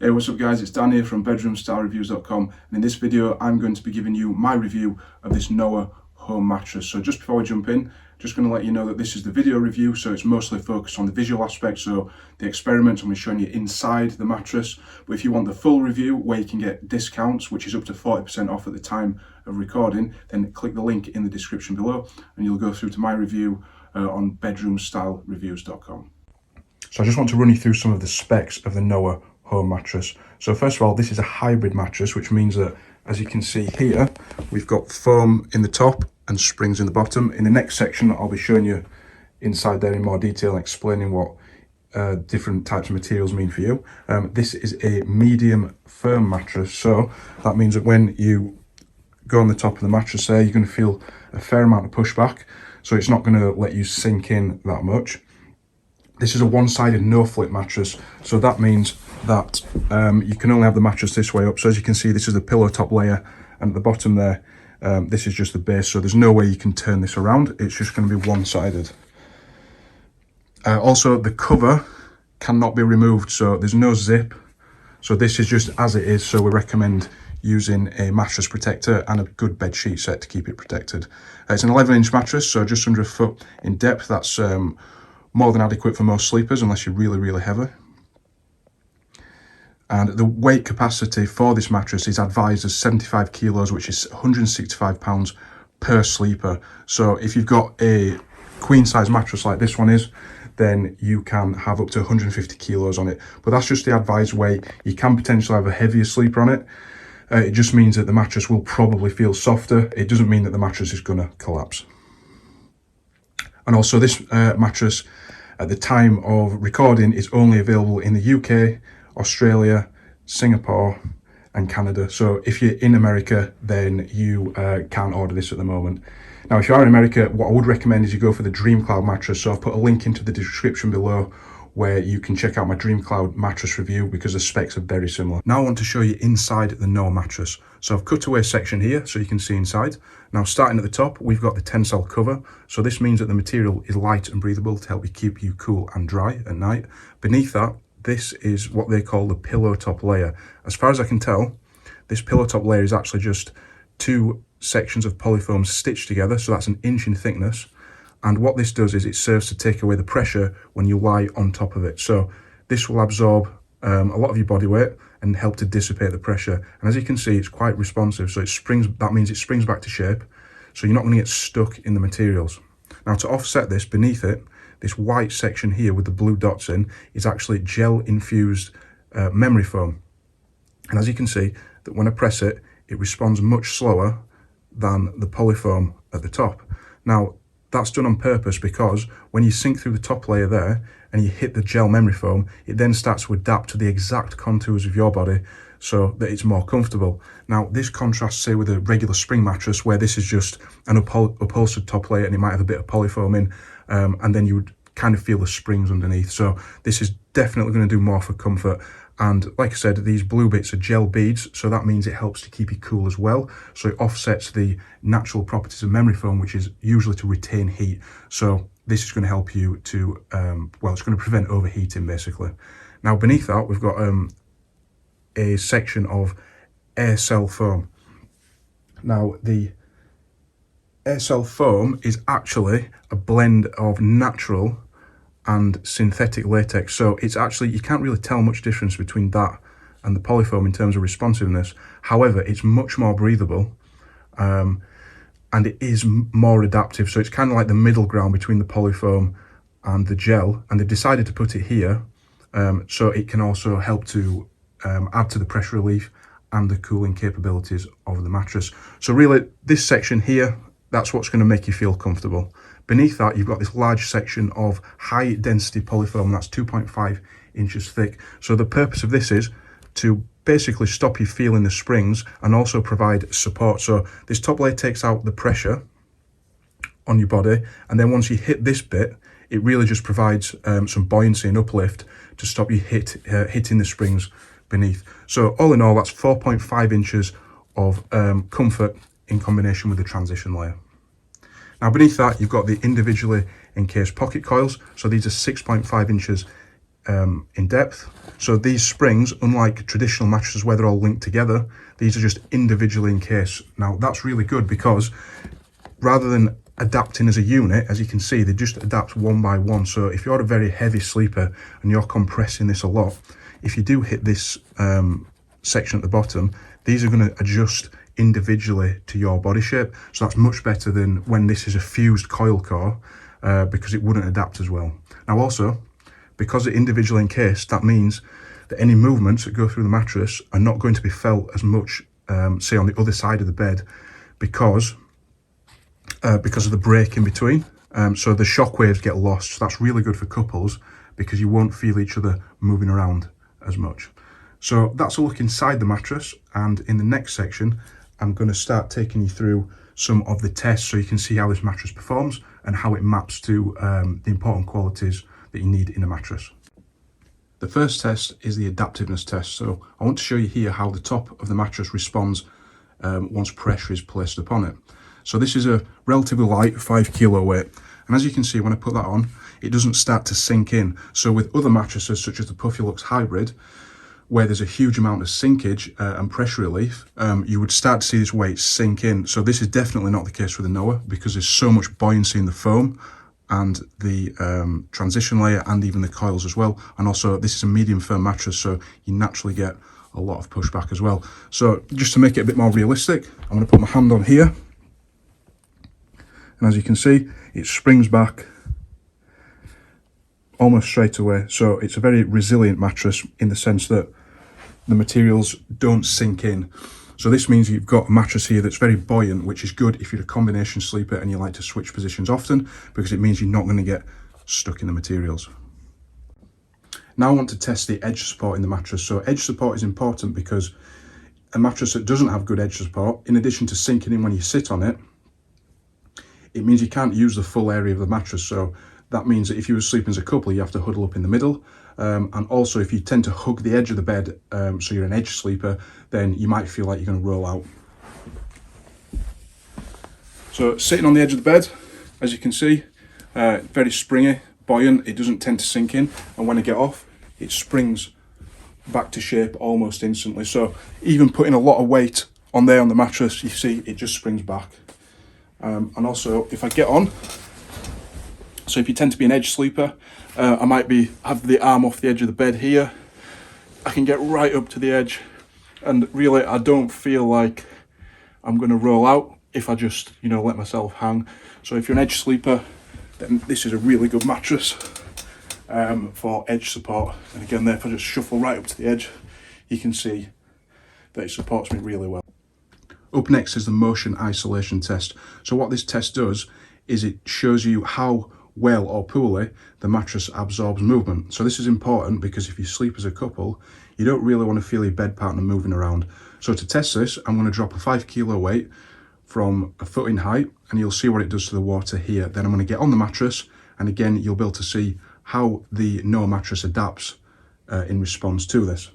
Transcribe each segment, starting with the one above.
Hey, what's up guys, it's Dan here from bedroomstylereviews.com, and in this video I'm going to be giving you my review of this Noa home mattress. So just before we jump in, just going to let you know that this is the video review, so it's mostly focused on the visual aspect, so the experiment I'm going to be showing you inside the mattress. But if you want the full review where you can get discounts, which is up to 40% off at the time of recording, then click the link in the description below and you'll go through to my review on bedroomstylereviews.com. So I just want to run you through some of the specs of the Noa home mattress. So first of all, this is a hybrid mattress, which means that, as you can see here, we've got foam in the top and springs in the bottom. In the next section, I'll be showing you inside there in more detail and explaining what different types of materials mean for you. This is a medium firm mattress, so that means that when you go on the top of the mattress there, you're going to feel a fair amount of pushback, so it's not going to let you sink in that much. This is a one-sided no-flip mattress, so that means that you can only have the mattress this way up. So as you can see, this is the pillow top layer, and at the bottom there, this is just the base, so there's no way you can turn this around. It's just going to be one-sided. Also, the cover cannot be removed, so there's no zip. So this is just as it is, so we recommend using a mattress protector and a good bed sheet set to keep it protected. It's an 11-inch mattress, so just under a foot in depth. That's more than adequate for most sleepers, unless you're really heavy. And the weight capacity for this mattress is advised as 75 kilos, which is 165 pounds per sleeper. So if you've got a queen size mattress like this one is, then you can have up to 150 kilos on it. But that's just the advised weight. You can potentially have a heavier sleeper on it. It just means that the mattress will probably feel softer. It doesn't mean that the mattress is going to collapse. And also, this mattress at the time of recording is only available in the UK, Australia, Singapore and Canada. So if you're in America, then you can't order this at the moment. Now, if you are in America, what I would recommend is you go for the Dream Cloud mattress. So I've put a link into the description below where you can check out my Dream Cloud mattress review, because the specs are very similar. Now I want to show you inside the Noa mattress. So I've cut away a section here so you can see inside. Now, starting at the top, we've got the tensile cover. So this means that the material is light and breathable to help you keep you cool and dry at night. Beneath that, this is what they call the pillow top layer. As far as I can tell, this pillow top layer is actually just two sections of polyfoam stitched together, so that's 1 inch in thickness. And what this does is it serves to take away the pressure when you lie on top of it. So this will absorb a lot of your body weight and help to dissipate the pressure. And as you can see, it's quite responsive, so that means it springs back to shape, so you're not going to get stuck in the materials. Now, to offset this, beneath it, this white section here with the blue dots in is actually gel infused memory foam. And as you can see, that when I press it, it responds much slower than the polyfoam at the top. Now, that's done on purpose because when you sink through the top layer there and you hit the gel memory foam, it then starts to adapt to the exact contours of your body so that it's more comfortable. Now, this contrasts, say, with a regular spring mattress where this is just an upholstered top layer and it might have a bit of polyfoam in, and then you would kind of feel the springs underneath. So this is definitely going to do more for comfort. And like I said, these blue bits are gel beads, so that means it helps to keep you cool as well. So it offsets the natural properties of memory foam, which is usually to retain heat. So this is going to help you to, well, it's going to prevent overheating basically. Now, beneath that, we've got a section of air cell foam. Now, the air cell foam is actually a blend of natural and synthetic latex, so it's actually, you can't really tell much difference between that and the polyfoam in terms of responsiveness. However, it's much more breathable, and it is more adaptive, so it's kind of like the middle ground between the polyfoam and the gel, and they've decided to put it here so it can also help to add to the pressure relief and the cooling capabilities of the mattress. So really, this section here, that's what's going to make you feel comfortable. Beneath that, you've got this large section of high density polyfoam that's 2.5 inches thick. So the purpose of this is to basically stop you feeling the springs and also provide support. So this top layer takes out the pressure on your body, and then once you hit this bit, it really just provides some buoyancy and uplift to stop you hitting the springs beneath. So all in all, that's 4.5 inches of comfort in combination with the transition layer. Now, beneath that, you've got the individually encased pocket coils. So these are 6.5 inches in depth. So these springs, unlike traditional mattresses where they're all linked together, these are just individually encased. Now that's really good because rather than adapting as a unit, as you can see, they just adapt one by one. So if you're a very heavy sleeper and you're compressing this a lot, if you do hit this section at the bottom, these are going to adjust individually to your body shape. So that's much better than when this is a fused coil core, because it wouldn't adapt as well. Now also, because it's individually encased, that means that any movements that go through the mattress are not going to be felt as much, say on the other side of the bed, because of the break in between. So the shock waves get lost. So that's really good for couples because you won't feel each other moving around as much. So that's a look inside the mattress, and in the next section I'm going to start taking you through some of the tests so you can see how this mattress performs and how it maps to the important qualities that you need in a mattress. The first test is the adaptiveness test. So I want to show you here how the top of the mattress responds once pressure is placed upon it. So this is a relatively light 5 kilo weight, and as you can see when I put that on, it doesn't start to sink in. So with other mattresses such as the Puffylux Hybrid, where there's a huge amount of sinkage and pressure relief, you would start to see this weight sink in. So this is definitely not the case with the Noa because there's so much buoyancy in the foam and the transition layer and even the coils as well. And also this is a medium firm mattress, so you naturally get a lot of pushback as well. So just to make it a bit more realistic, I'm going to put my hand on here, and as you can see, it springs back almost straight away. So it's a very resilient mattress in the sense that the materials don't sink in. So this means you've got a mattress here that's very buoyant, which is good if you're a combination sleeper and you like to switch positions often, because it means you're not going to get stuck in the materials. Now I want to test the edge support in the mattress. So edge support is important because a mattress that doesn't have good edge support, in addition to sinking in when you sit on it, it means you can't use the full area of the mattress. So that means that if you were sleeping as a couple, you have to huddle up in the middle. And also if you tend to hug the edge of the bed, so you're an edge sleeper, then you might feel like you're going to roll out. So sitting on the edge of the bed, as you can see, very springy, buoyant, it doesn't tend to sink in. And when I get off, it springs back to shape almost instantly. So even putting a lot of weight on there on the mattress, you see it just springs back. And also if I get on, so if you tend to be an edge sleeper, I might have the arm off the edge of the bed here. I can get right up to the edge, and really I don't feel like I'm going to roll out if I just, let myself hang. So if you're an edge sleeper, then this is a really good mattress for edge support. And again, there, if I just shuffle right up to the edge, you can see that it supports me really well. Up next is the motion isolation test. So what this test does is it shows you how well or poorly the mattress absorbs movement. So this is important because if you sleep as a couple, you don't really want to feel your bed partner moving around. So to test this, I'm going to drop a 5 kilo weight from a foot in height, and you'll see what it does to the water here. Then I'm going to get on the mattress, and again you'll be able to see how the Noa mattress adapts in response to this.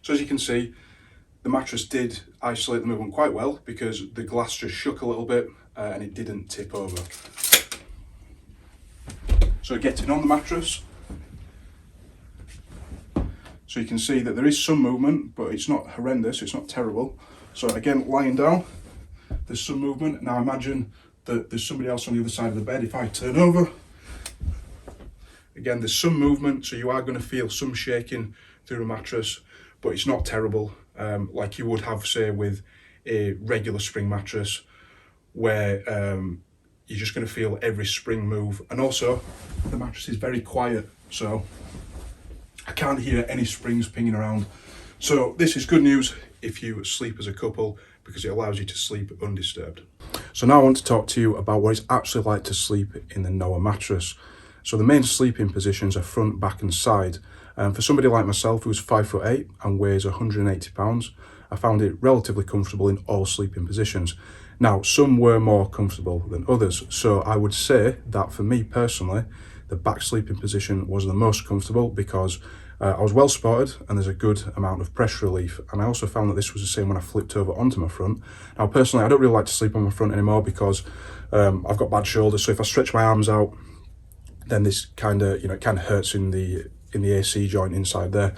So as you can see, the mattress did isolate the movement quite well because the glass just shook a little bit and it didn't tip over. So getting on the mattress, so you can see that there is some movement, but it's not horrendous, it's not terrible. So again, lying down, there's some movement. Now imagine that there's somebody else on the other side of the bed. If I turn over, again, there's some movement, so you are going to feel some shaking through the mattress, but it's not terrible, like you would have, say, with a regular spring mattress, where you're just going to feel every spring move. And also, the mattress is very quiet, so I can't hear any springs pinging around. So this is good news if you sleep as a couple, because it allows you to sleep undisturbed. So now I want to talk to you about what it's actually like to sleep in the Noa mattress. So the main sleeping positions are front, back and side. For somebody like myself who's 5'8" and weighs 180 pounds, I found it relatively comfortable in all sleeping positions. Now, some were more comfortable than others, so I would say that for me personally, the back sleeping position was the most comfortable because I was well spotted, and there's a good amount of pressure relief. And I also found that this was the same when I flipped over onto my front. Now personally, I don't really like to sleep on my front anymore because I've got bad shoulders, so if I stretch my arms out, then this kind of, it kind of hurts in the AC joint inside there.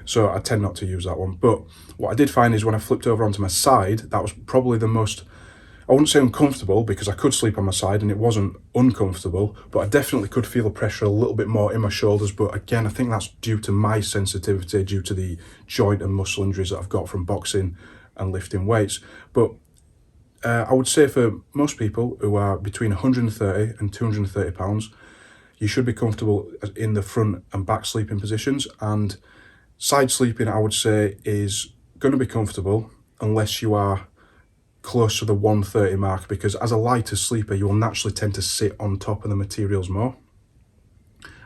So I tend not to use that one. But what I did find is when I flipped over onto my side, that was probably the most, I wouldn't say uncomfortable, because I could sleep on my side and it wasn't uncomfortable, but I definitely could feel the pressure a little bit more in my shoulders. But again, I think that's due to my sensitivity, due to the joint and muscle injuries that I've got from boxing and lifting weights. But I would say for most people who are between 130 and 230 pounds, you should be comfortable in the front and back sleeping positions. And side sleeping, I would say, is going to be comfortable unless you are close to the 130 mark, because as a lighter sleeper, you will naturally tend to sit on top of the materials more,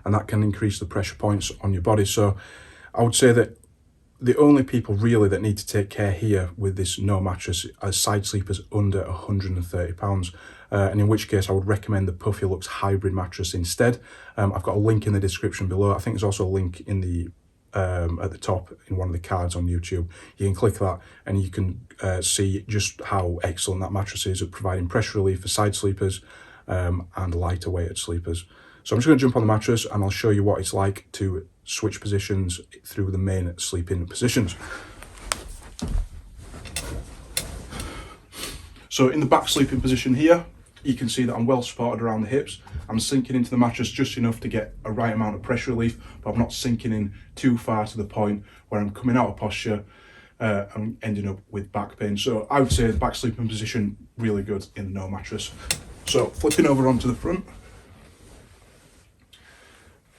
and that can increase the pressure points on your body. So I would say that the only people really that need to take care here with this Noa mattress are side sleepers under 130 pounds. And in which case I would recommend the Puffy Lux hybrid mattress instead. I've got a link in the description below. I think there's also a link in the at the top in one of the cards on YouTube. You can click that and you can see just how excellent that mattress is at providing pressure relief for side sleepers and lighter weighted sleepers. So I'm just going to jump on the mattress and I'll show you what it's like to switch positions through the main sleeping positions. So in the back sleeping position here, you can see that I'm well supported around the hips. I'm sinking into the mattress just enough to get a right amount of pressure relief, but I'm not sinking in too far to the point where I'm coming out of posture and ending up with back pain. So I would say the back sleeping position, really good in the Noa mattress. So flipping over onto the front,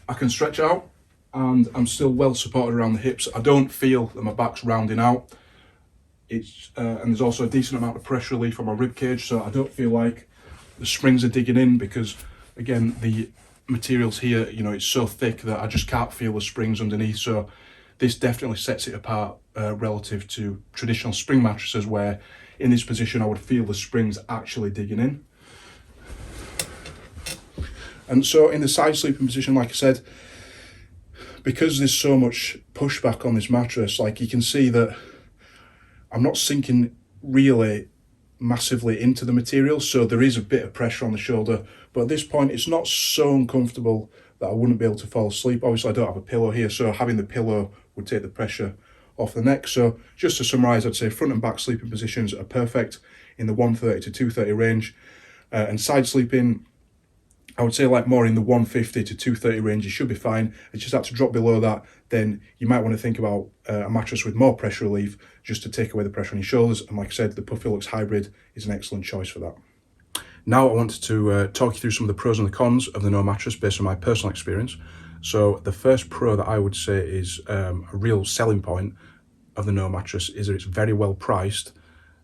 I can stretch out and I'm still well supported around the hips. I don't feel that my back's rounding out. And there's also a decent amount of pressure relief on my rib cage, so I don't feel like the springs are digging in, because again, the materials here, it's so thick that I just can't feel the springs underneath. So this definitely sets it apart relative to traditional spring mattresses, where in this position I would feel the springs actually digging in. And so in the side sleeping position, like I said, because there's so much pushback on this mattress, like you can see that I'm not sinking really massively into the material, so there is a bit of pressure on the shoulder, but at this point it's not so uncomfortable that I wouldn't be able to fall asleep. Obviously I don't have a pillow here, so having the pillow would take the pressure off the neck. So just to summarize, I'd say front and back sleeping positions are perfect in the 130 to 230 range, and side sleeping, I would say like more in the 150 to 230 range, you should be fine. It's just that to drop below that, then you might want to think about a mattress with more pressure relief, just to take away the pressure on your shoulders. And like I said, the Puffy Lux hybrid is an excellent choice for that. Now I wanted to talk you through some of the pros and the cons of the Noa mattress based on my personal experience. So the first pro that I would say is a real selling point of the Noa mattress is that it's very well priced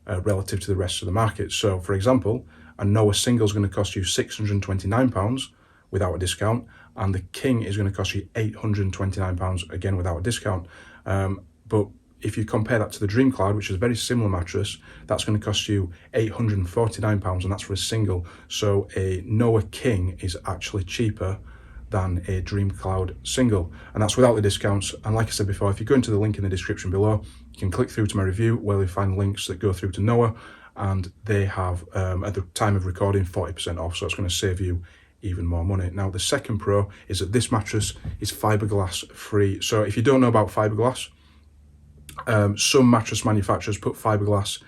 relative to the rest of the market. So for example, a Noa single is going to cost you £629 without a discount, and the King is going to cost you £829 again without a discount. But if you compare that to the Dream Cloud, which is a very similar mattress, that's going to cost you £849, and that's for a single. So a Noa King is actually cheaper than a Dream Cloud single, and that's without the discounts. And like I said before, if you go into the link in the description below, you can click through to my review where you'll find links that go through to Noa, and they have at the time of recording 40% off, so it's going to save you even more money. Now the second pro is that this mattress is fiberglass free. So if you don't know about fiberglass, some mattress manufacturers put fiberglass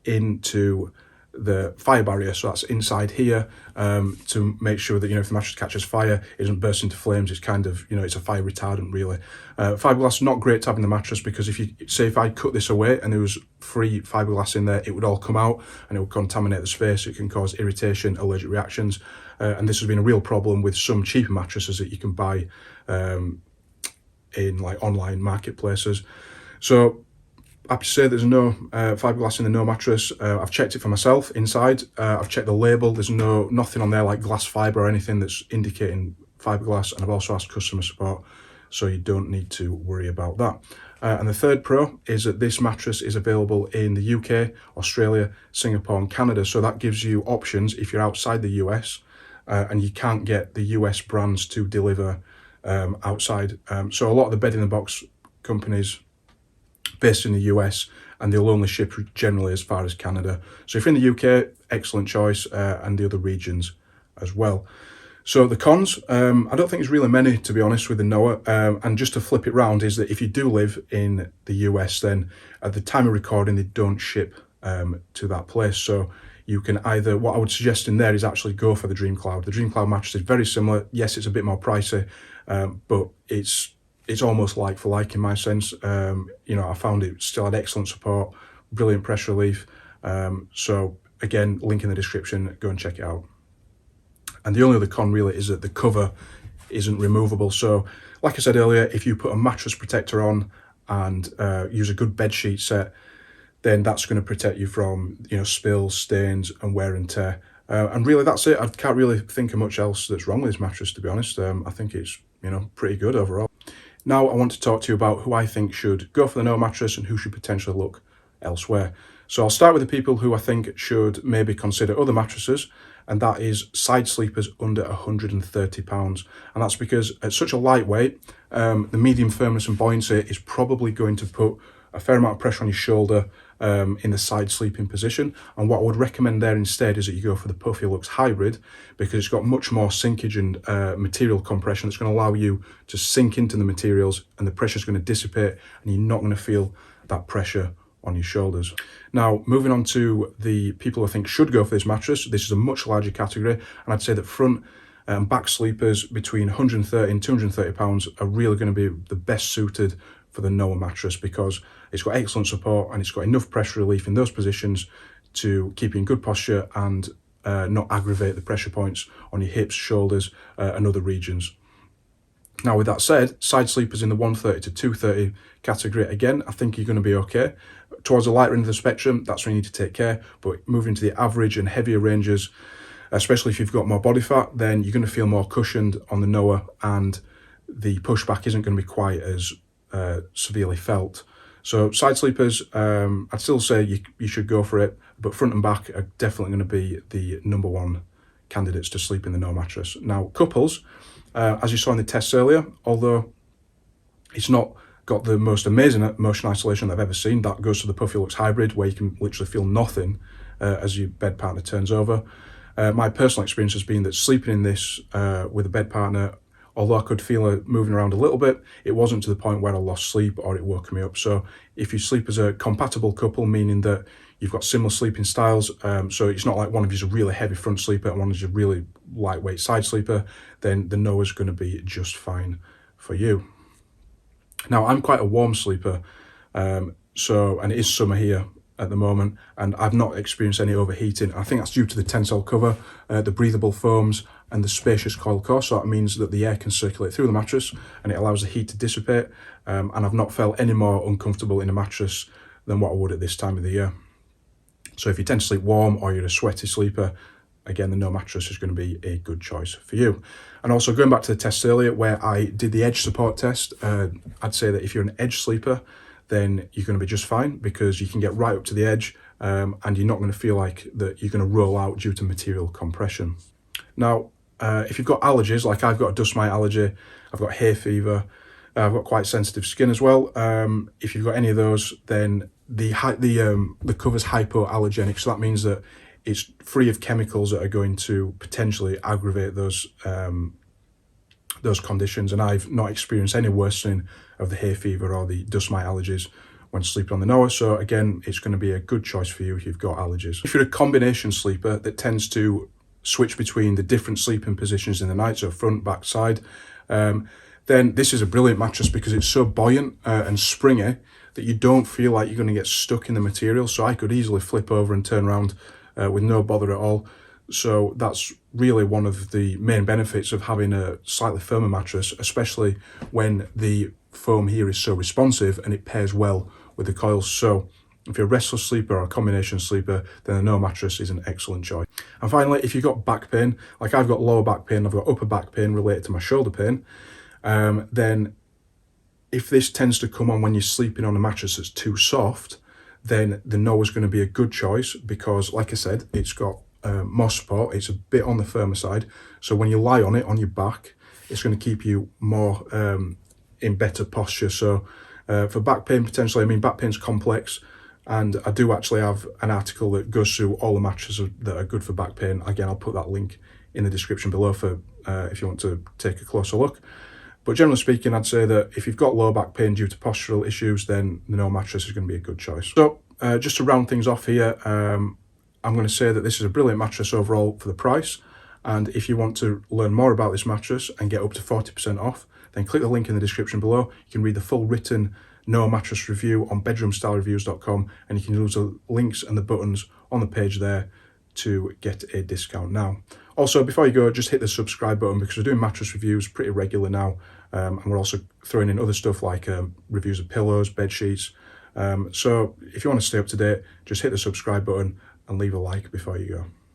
into the fire barrier, so that's inside here, to make sure that if the mattress catches fire, it doesn't burst into flames. It's kind of, it's a fire retardant really. Fiberglass, not great to have in the mattress, because if I cut this away and there was free fiberglass in there, it would all come out and it would contaminate the space. It can cause irritation, allergic reactions, and this has been a real problem with some cheaper mattresses that you can buy in like online marketplaces. So happy to say there's no fiberglass in the Noa mattress. I've checked it for myself inside. I've checked the label. There's nothing on there like glass fiber or anything that's indicating fiberglass, and I've also asked customer support, so you don't need to worry about that. And the third pro is that this mattress is available in the UK, Australia, Singapore and Canada. So that gives you options if you're outside the US and you can't get the US brands to deliver outside. So a lot of the bed in the box companies based in the US, and they'll only ship generally as far as Canada. So if you're in the UK, excellent choice, and the other regions as well. So the cons, I don't think there's really many, to be honest, with the Noa. And just to flip it round is that if you do live in the US, then at the time of recording, they don't ship to that place. So you can either, what I would suggest in there is actually go for the Dream Cloud. The Dream Cloud mattress is very similar. Yes, it's a bit more pricey, but it's almost like for like in my sense. You know, I found it still had excellent support, brilliant pressure relief. So again, link in the description, go and check it out. And the only other con really is that the cover isn't removable. So like I said earlier, if you put a mattress protector on and use a good bed sheet set, then that's going to protect you from, you know, spills, stains and wear and tear. And really that's it. I can't really think of much else that's wrong with this mattress, to be honest. I think it's, you know, pretty good overall. Now I want to talk to you about who I think should go for the Noa mattress and who should potentially look elsewhere. So I'll start with the people who I think should maybe consider other mattresses, and that is side sleepers under £130. And that's because at such a lightweight, the medium firmness and buoyancy is probably going to put a fair amount of pressure on your shoulder in the side sleeping position. And what I would recommend there instead is that you go for the Puffy Lux Hybrid, because it's got much more sinkage and material compression that's going to allow you to sink into the materials, and the pressure is going to dissipate and you're not going to feel that pressure on your shoulders. Now, moving on to the people I think should go for this mattress, this is a much larger category, and I'd say that front and back sleepers between 130 and 230 pounds are really going to be the best suited for the Noa mattress, because it's got excellent support and it's got enough pressure relief in those positions to keep you in good posture and not aggravate the pressure points on your hips, shoulders, and other regions. Now, with that said, side sleepers in the 130 to 230 category, again, I think you're going to be okay. Towards the lighter end of the spectrum, that's when you need to take care. But moving to the average and heavier ranges, especially if you've got more body fat, then you're going to feel more cushioned on the Noa, and the pushback isn't going to be quite as severely felt. So side sleepers, I'd still say you should go for it, but front and back are definitely going to be the number one candidates to sleep in the Noa mattress. Now, couples, as you saw in the tests earlier, although it's not got the most amazing motion isolation I've ever seen, that goes to the Puffy Lux Hybrid, where you can literally feel nothing as your bed partner turns over. My personal experience has been that sleeping in this with a bed partner, although I could feel it moving around a little bit, it wasn't to the point where I lost sleep or it woke me up. So if you sleep as a compatible couple, meaning that you've got similar sleeping styles, so it's not like one of you's a really heavy front sleeper and one of you's a really lightweight side sleeper, then the Noa's going to be just fine for you. Now, I'm quite a warm sleeper, and it is summer here at the moment, and I've not experienced any overheating. I think that's due to the tensile cover, the breathable foams, and the spacious coil core. So that means that the air can circulate through the mattress and it allows the heat to dissipate. And I've not felt any more uncomfortable in a mattress than what I would at this time of the year. So if you tend to sleep warm or you're a sweaty sleeper, again, the Noa mattress is going to be a good choice for you. And also going back to the test earlier where I did the edge support test, I'd say that if you're an edge sleeper, then you're going to be just fine, because you can get right up to the edge and you're not going to feel like that you're going to roll out due to material compression. Now, if you've got allergies, like I've got a dust mite allergy, I've got hay fever, I've got quite sensitive skin as well. If you've got any of those, then the cover's hypoallergenic, so that means that it's free of chemicals that are going to potentially aggravate those conditions. And I've not experienced any worsening of the hay fever or the dust mite allergies when sleeping on the Noa. So again, it's going to be a good choice for you if you've got allergies. If you're a combination sleeper that tends to switch between the different sleeping positions in the night, so front, back, side, then this is a brilliant mattress because it's so buoyant and springy that you don't feel like you're going to get stuck in the material. So I could easily flip over and turn around with no bother at all. So that's really one of the main benefits of having a slightly firmer mattress, especially when the foam here is so responsive and it pairs well with the coils. So if you're a restless sleeper or a combination sleeper, then the Noa mattress is an excellent choice. And finally, if you've got back pain, like I've got lower back pain, I've got upper back pain related to my shoulder pain, then if this tends to come on when you're sleeping on a mattress that's too soft, then the Noa is going to be a good choice because, like I said, it's got more support. It's a bit on the firmer side. So when you lie on it on your back, it's going to keep you more in better posture. So for back pain, potentially, I mean, back pain's complex, and I do actually have an article that goes through all the mattresses that are good for back pain. Again, I'll put that link in the description below for if you want to take a closer look. But generally speaking, I'd say that if you've got low back pain due to postural issues, then the Noa mattress is going to be a good choice. So just to round things off here, I'm going to say that this is a brilliant mattress overall for the price. And if you want to learn more about this mattress and get up to 40% off, then click the link in the description below. You can read the full written Noa mattress review on bedroomstylereviews.com, and you can use the links and the buttons on the page there to get a discount now. Also, before you go, just hit the subscribe button, because we're doing mattress reviews pretty regular now, and we're also throwing in other stuff like reviews of pillows, bed sheets. So if you want to stay up to date, just hit the subscribe button and leave a like before you go.